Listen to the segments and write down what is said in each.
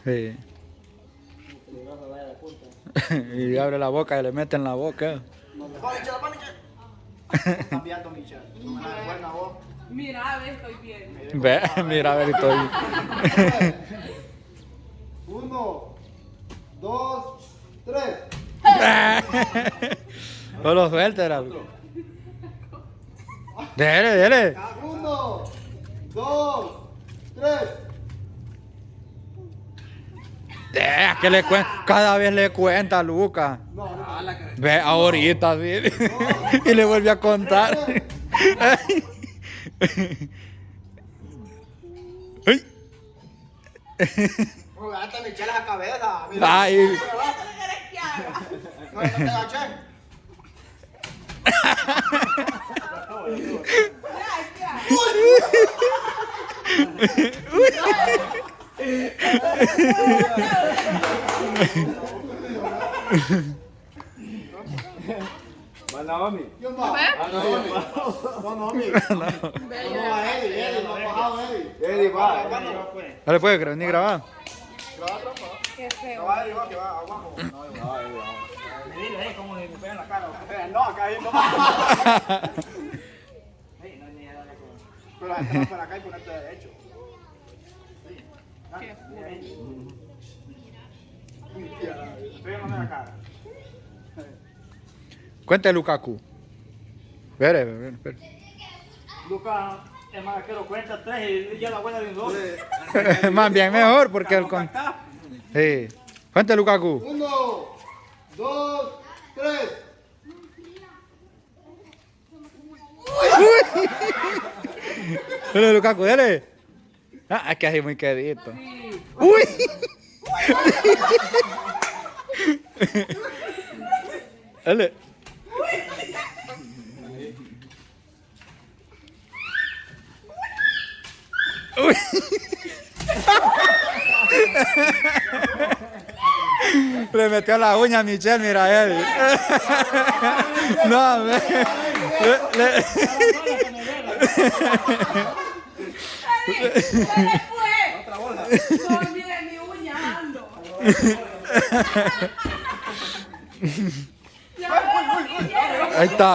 Sí. Y abre la boca y le mete en la boca. Cambiando, Michelle. Buena voz. Mira, a ver, estoy bien. Ve, mira, a ver, estoy. 1, 2, 3. Solo suelta, era. Dele, dele. 1, 2, 3. Deja que le cada vez le cuenta a Lucas. Ve ahorita, sí. Y le vuelve a contar. Ay. Hasta me eché la cabeza. Mira. Ay. ¿Qué quieres que haga? No te agaché. Manaomi. ¿Quién va? Manaomi. No va Eddie, no ha bajado Eddie. Eddie, va. Dale, puede venir grabar. Qué feo. No va Eddie, va, que va abajo. Dile, como me pega en la cara. No, acá ahí no. Pero la gente va para acá y ponerte derecho. Qué Pégame en la cara. Cuente Lukaku. Espere, espere. Lucas, es más que lo cuenta 3 y ya la buena de un 2. Más bien mejor porque el con. Sí. Cuente Lukaku. 1, 2, 3. Dale, Lukaku, dale. Ah, es que así muy quedito. Uy. Dale. Uy. Le metió la uña a Michelle, mira él. No, le... No olvides mi uña, ando. Ahí está.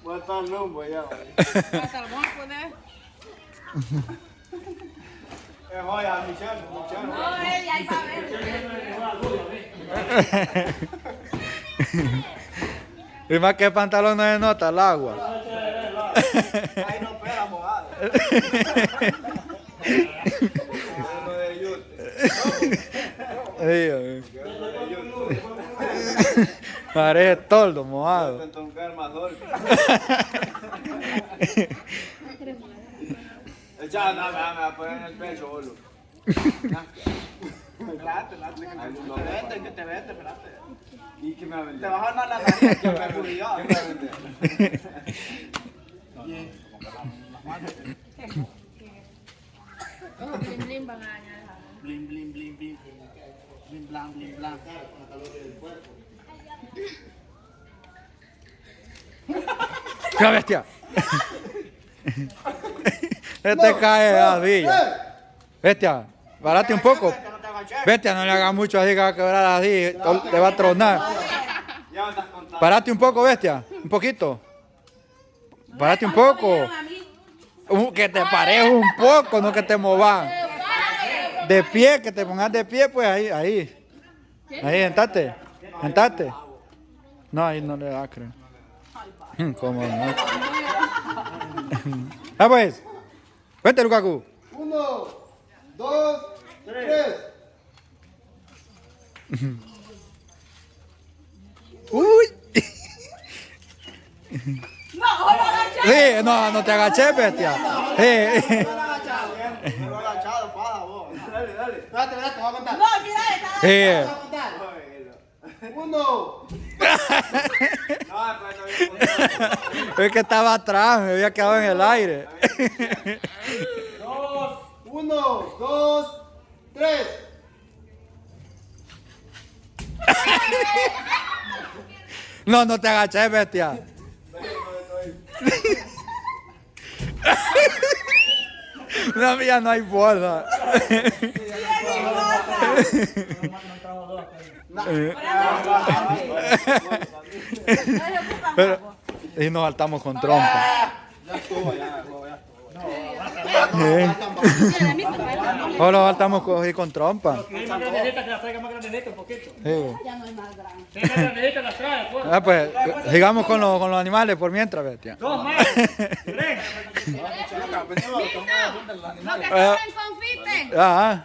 Va a estar lumbo ya. Hasta lo vamos a poner. Es joya, Michelle. No, él ya iba a ver. Y más que el pantalón no se nota el agua. Ahí no pega, mojada. Uno de yute. Parece toldo mojado. Entonces más dulce. Echa, no, me va a poner en el pecho, boludo. Espérate, que te vete, espérate. ¿Y qué me va a vender? Te vas a dar la nariz, que perjudicado. ¿Qué me va a vender? Blim, blim, van a dañar. Blim, blim, blim, blim. Blim, blam, blim, blam. ¡Qué bestia! Este cae así. Bestia, parate un poco. Bestia, no le hagas mucho así que va a quebrar así. Le va a tronar. Ya me estás contando. Parate un poco, bestia. Un poquito. Parate un poco. Que te pares un poco, no que te movas. De pie, que te pongas de pie, pues ahí, ahí. Ahí, sentate. Sentate. No, ahí no le da, creo. ¿Cómo no? Ah, pues. Cuente, Lukaku. 1, 2, 3. Uy. No, agacha. Sí, no te agaché, bestia. Sí. Me lo he agachado, paja, vos. Dale, dale. Espérate, te voy a contar. No, mira, está. Sí. Te voy a contar. 1. No, pues no había Es que estaba atrás, me había quedado en el aire. 1, 2, 3. No te agaché, bestia. La mía no hay bolsa. Pero, y nos saltamos con trompa. Ya estuvo, ya. Solo saltamos con trompa. Que es más grandecita, que la traiga más grandecita un poquito. Sí. Ya no es más grande. Si es más grandecita, las trae, pues. Ah, pues, sigamos con los animales por mientras, bestia. Dos más. Tres. Lo que estaba en confite. Ah,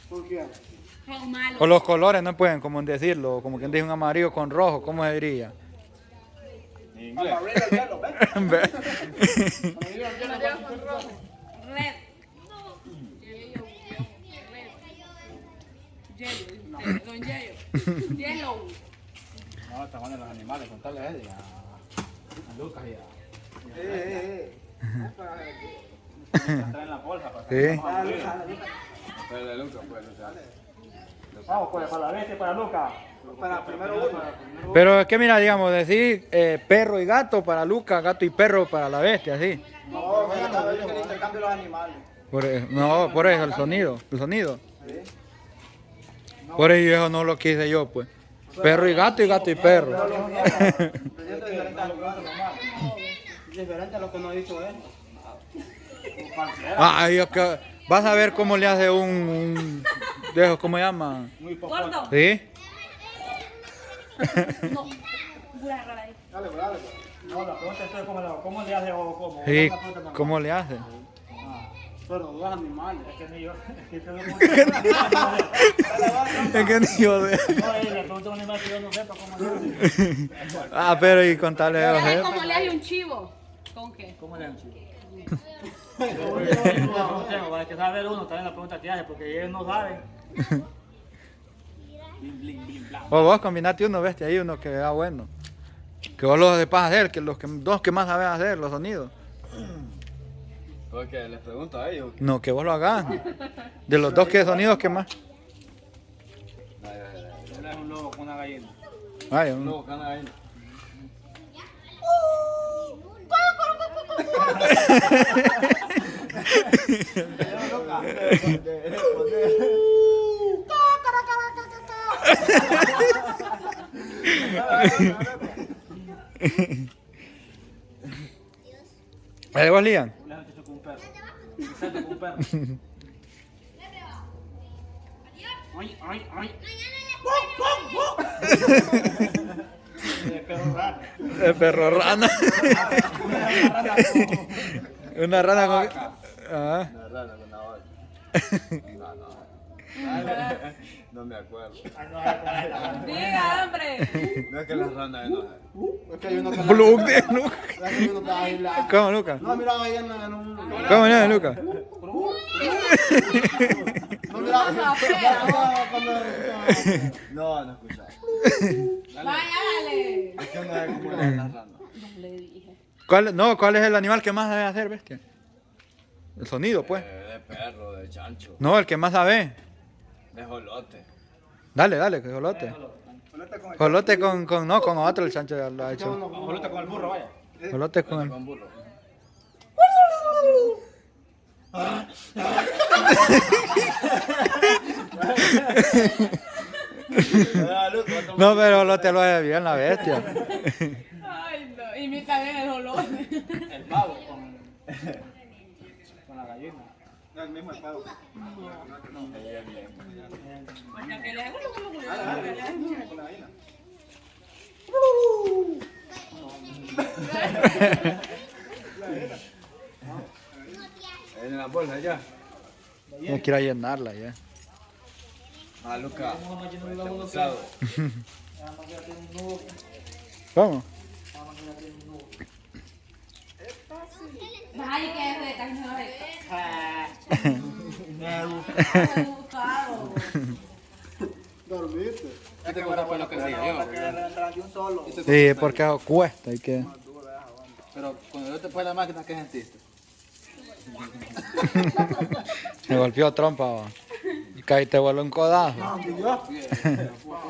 ¿Por qué? Son malos. o los colores no pueden, como decirlo, como quien dice un amarillo con rojo, ¿cómo se diría? Inglés. Ve. Red. Yellow. Don Yellow. Yellow. No, estaban en los animales, contarle a él y a Lucas y está en la bolsa para que Sí. Pero de Lucas, pues, o sea. vamos pues, para la bestia y para Lucas. Para primero uno. Pero es que mira, digamos, decir perro y gato para Lucas, gato y perro para la bestia, así. No, mira, estaba yo que le intercambio los animales. No, por eso, el sonido. Por eso no lo quise yo, pues. Perro y gato y perro. Es diferente a lo que nos ha dicho él. Ay, es que vas a ver cómo le hace un de esos, ¿cómo se llama? Gordo. ¿Sí? No. Voy a agarrar ahí. Dale, pues, dale. No, la pregunta es cómo le hace o cómo. Sí, ¿cómo le hace? Pero dos animales. Es que ni yo. Es que te lo Es que ni yo de... No, le pregunto a un animal que yo no sepa cómo le hace. Ah, pero y contarle a Ay, los ¿cómo le hay un chivo? ¿Con qué? ¿Cómo le hace? Hay que saber uno también la pregunta que hace, porque ellos no saben. O vos combinate uno, bestia, ahí uno que vea bueno. Que vos lo sepas hacer, que dos que más sabes hacer, los sonidos. Porque les pregunto a ellos. No, que vos lo hagas. De los dos que sonidos que más. Él es un lobo con una gallina. Ay, No, gana ahí. ¿Ahí vos, Lian? Le han hecho con un perro. Se con un perro. Ay, ay, ay. El perro raro. El perro rana. Una rana con... Ah. Una rana con una vaca. No me acuerdo. Diga, hombre. No es que las ranas enojan. Es que hay uno que Blue de Lucas. hay uno que baila. ¿Cómo, Lucas? No, mira, ahí en un... ¿Cómo le Lucas? No, mira, No, no escuchaba. Vaya, dale. Es que no es como las ranas. No le dije. ¿Cuál es el animal que más sabe hacer, bestia? El sonido, pues. De perro, de chancho, No, el que más sabe. de jolote. Dale, que jolote. Jolote con otro, el chancho ya lo ha hecho. Jolote con el burro, vaya. Jolote con el... Con burro. No, pero jolote lo hace bien la bestia. Ay, no. Imita bien el olor. El pavo con la gallina. No, el mismo el pavo. Porque que le hago lo que le hago. En la bolsa ya. No quiero llenarla ya. Ah, Lucas. Pesado. ¿Cómo? Ay, que es de carne educado. ¿Dormiste? Este fue lo que se dio. De un solo. Sí, porque cuesta y que... Pero cuando yo te puse la máquina, ¿qué sentiste? Me golpeó trompa, va. Y caí, te voló un codazo.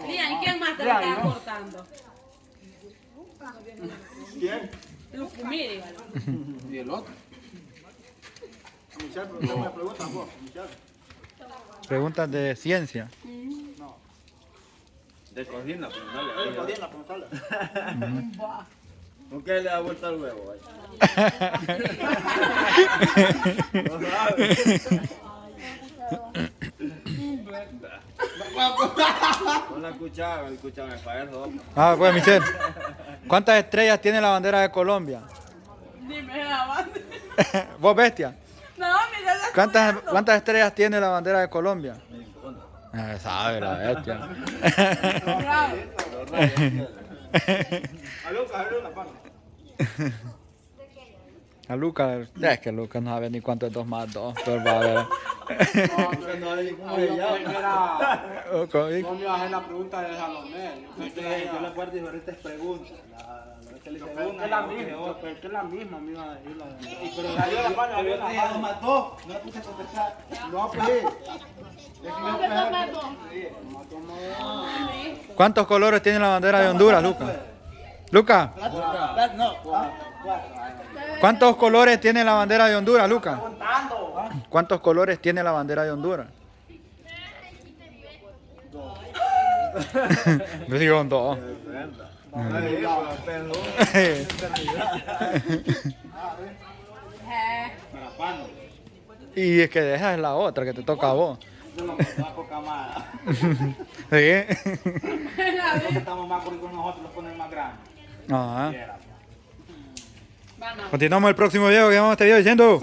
Lian, ¿quién más te lo está cortando? ¿Quién? Lucumiri. ¿Y el otro? Michelle, pregúntame preguntas vos, Michelle. Preguntas de ciencia. De cocina, pues no le Preguntale, preguntale. ¿Por qué le da vuelta al huevo? Con la cuchara, el cuchara me falla el ojo. Ah, pues Michelle. ¿Cuántas estrellas tiene la bandera de Colombia? Dime la banda. ¿Vos, bestia? No, mira la ¿Cuántas estrellas tiene la bandera de Colombia? Sabe la bestia. Bravo. A Lucas, pana. A Lucas, es que Lucas no sabe ni cuánto es 2 más 2, pero va a ver. No hay cómo le llama. Ok. No me bajé la pregunta de Salomé. Yo le guardo diferentes preguntas. Es la misma, es la misma, me iba a decir la de... Pero Salió la mano, yo te dije 2 más 2. No le puse a contestar. no, pues. ¿Cuántos colores tiene la bandera de Honduras, Lucas? Lucas, No. ¿cuántos colores tiene la bandera de Honduras, Lucas? ¿Cuántos colores tiene la bandera de Honduras? Yo digo 2. Y es que dejas la otra que te toca a vos. Una poca más. ¿Sí? Estamos más con nosotros, los ponen más grandes. Ajá. Continuamos el próximo video que vamos a estar diciendo.